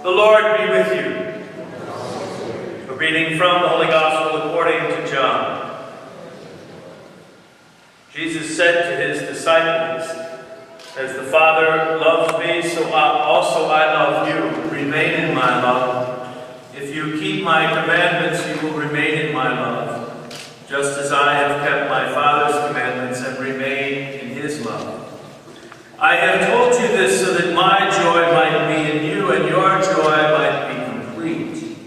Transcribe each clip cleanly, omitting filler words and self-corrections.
The Lord be with you. A reading from the Holy Gospel according to John. Jesus said to his disciples, "As the Father loves me, so also I love you. Remain in my love. If you keep my commandments, you will remain in my love, just as I have kept my Father's commandments and remain in his love. I have told you this so that my joy might be in you and your joy might be complete.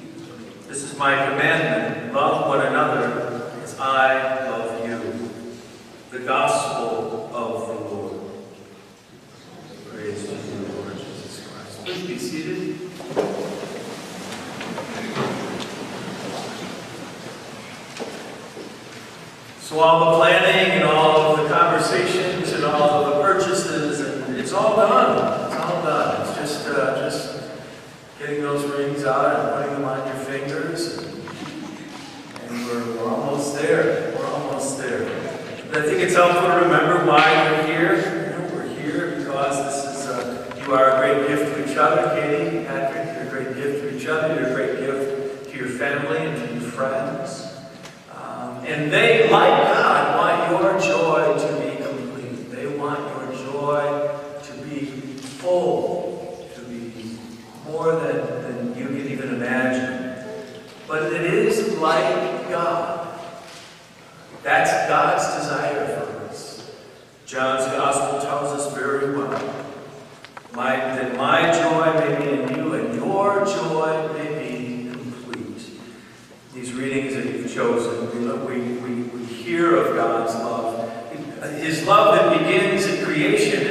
This is my commandment, love one another as I love you." The Gospel of the Lord. Praise to you, Lord Jesus Christ. Please be seated. So all the planning and all of the conversations and all of the purchases, and it's all done. It's all done. It's just getting those rings out and putting them on your fingers. And we're almost there. We're almost there. But I think it's helpful to remember why we're here. We're here because this is, you are a great gift to each other. Katie, Patrick, you're a great gift to each other. You're a great gift to your family and to your friends. And they, like God, want your joy to be complete. They want your joy to be full, to be more than you can even imagine. But it is like God. That's God's desire for us. John's Gospel tells us very well that my joy may be in you and your joy may be complete. These readings that you've chosen, we hear of God's love. His love that begins at creation,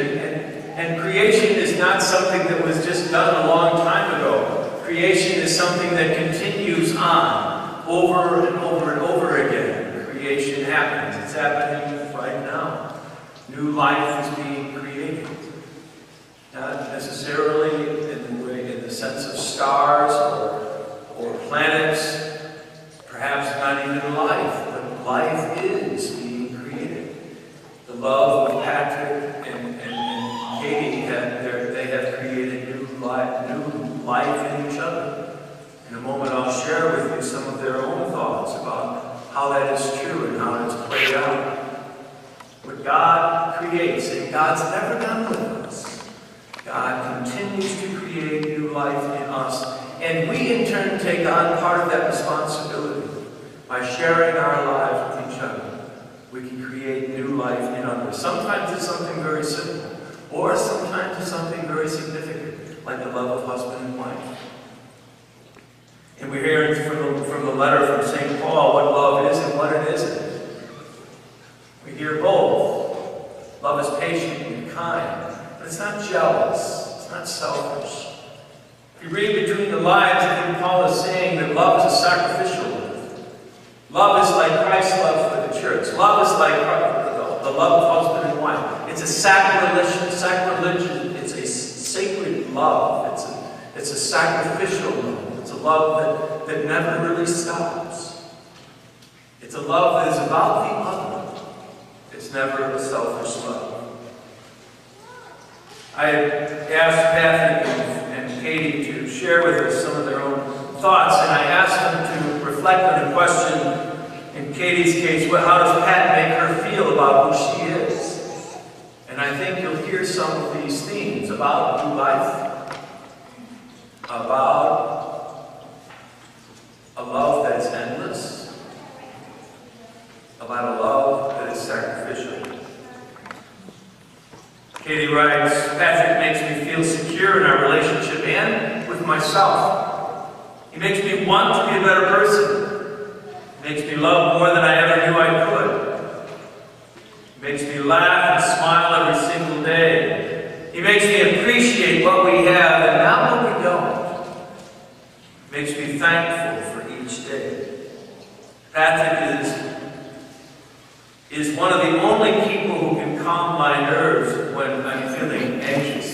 and creation is not something that was just done a long time ago. Creation is something that continues on over and over and over again. Creation happens. It's happening right now. New life is being created. Not necessarily in the sense of stars or planets, perhaps not even life, but life is being created. The love of Patrick and Katie, they have created new life in each other. In a moment I'll share with you some of their own thoughts about how that is true and how it's played out. What God creates, and God's never done with us. God continues to create new life in us, and we in turn take on part of that responsibility. By sharing our lives with each other, we can create new life in others. Sometimes it's something very simple, or sometimes it's something very significant, like the love of husband and wife. And we're hearing from the letter from St. Paul what love is and what it isn't. We hear both. Love is patient and kind, but it's not jealous. It's not selfish. If you read between the lines, I think Paul is saying that love is a sacrificial love. Love is like Christ's love for the church. Love is like the love of husband and wife. It's a sacrilegious. It's a sacred love. It's a sacrificial love. It's a love that never really stops. It's a love that is about the other. It's never a selfish love. I asked Patrick and Katie to share with us some of their own thoughts, and I asked them to reflect on a question. In Katie's case, how does Pat make her feel about who she is? And I think you'll hear some of these themes about new life, about a love that is endless, about a love that is sacrificial. Katie writes, "Patrick makes me feel secure in our relationship and with myself. He makes me want to be a better person. He makes me love more than I ever knew I could. He makes me laugh and smile every single day. He makes me appreciate what we have and not what we don't. He makes me thankful for each day." Patrick is one of the only people who can calm my nerves when I'm feeling anxious.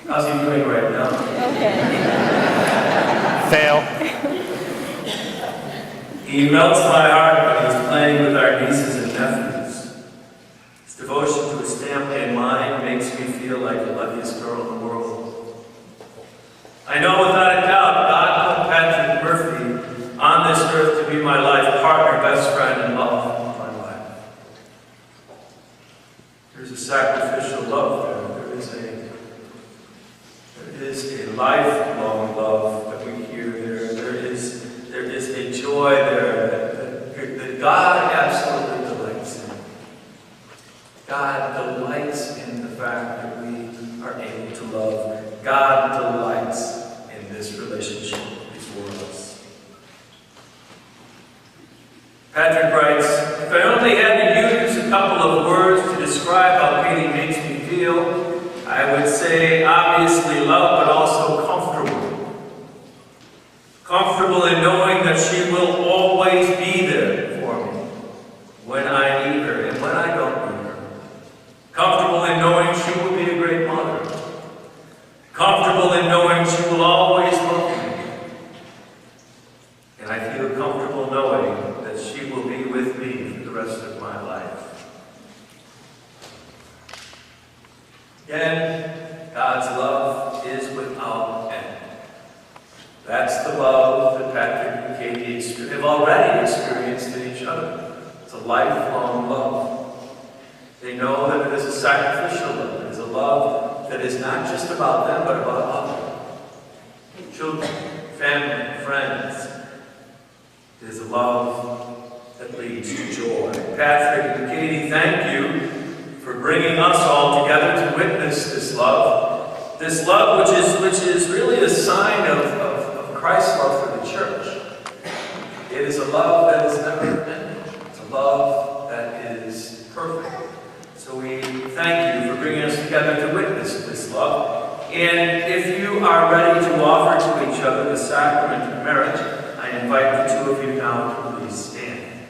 How's he doing right now? Okay. Fail. He melts my heart when he's playing with our nieces and nephews. His devotion to his family and mine makes me feel like the luckiest girl in the world. I know without to be my life partner, best friend, and love of my life. There's a sacrificial love there. There is a lifelong love that we hear there. There is a joy there that God absolutely delights in. God delights in the fact that we are able to love. God delights in this relationship before us. Patrick writes, if I only had to use a couple of words to describe how Katie makes me feel, I would say obviously love, but also comfortable. Comfortable in knowing that she will always be there for me when I need her and when I don't need her. Comfortable in knowing she will be a great mother. Comfortable in knowing she will always love me. And I feel comfortable knowing that she will be with me for the rest of my life. Again, God's love is without end. That's the love that Patrick and Katie have already experienced in each other. It's a lifelong love. They know that it is a sacrificial love. It is a love that is not just about them, but about others. Children, family, friends. It is a love that leads to joy. Patrick and Katie, thank you for bringing us all together to witness this love. This love which is really a sign of Christ's love for the church. It is a love that is never ending. It's a love that is perfect. So we thank you for bringing us together to witness this love. And if you are ready to offer to each other the sacrament of marriage, I invite the two of you now to please stand.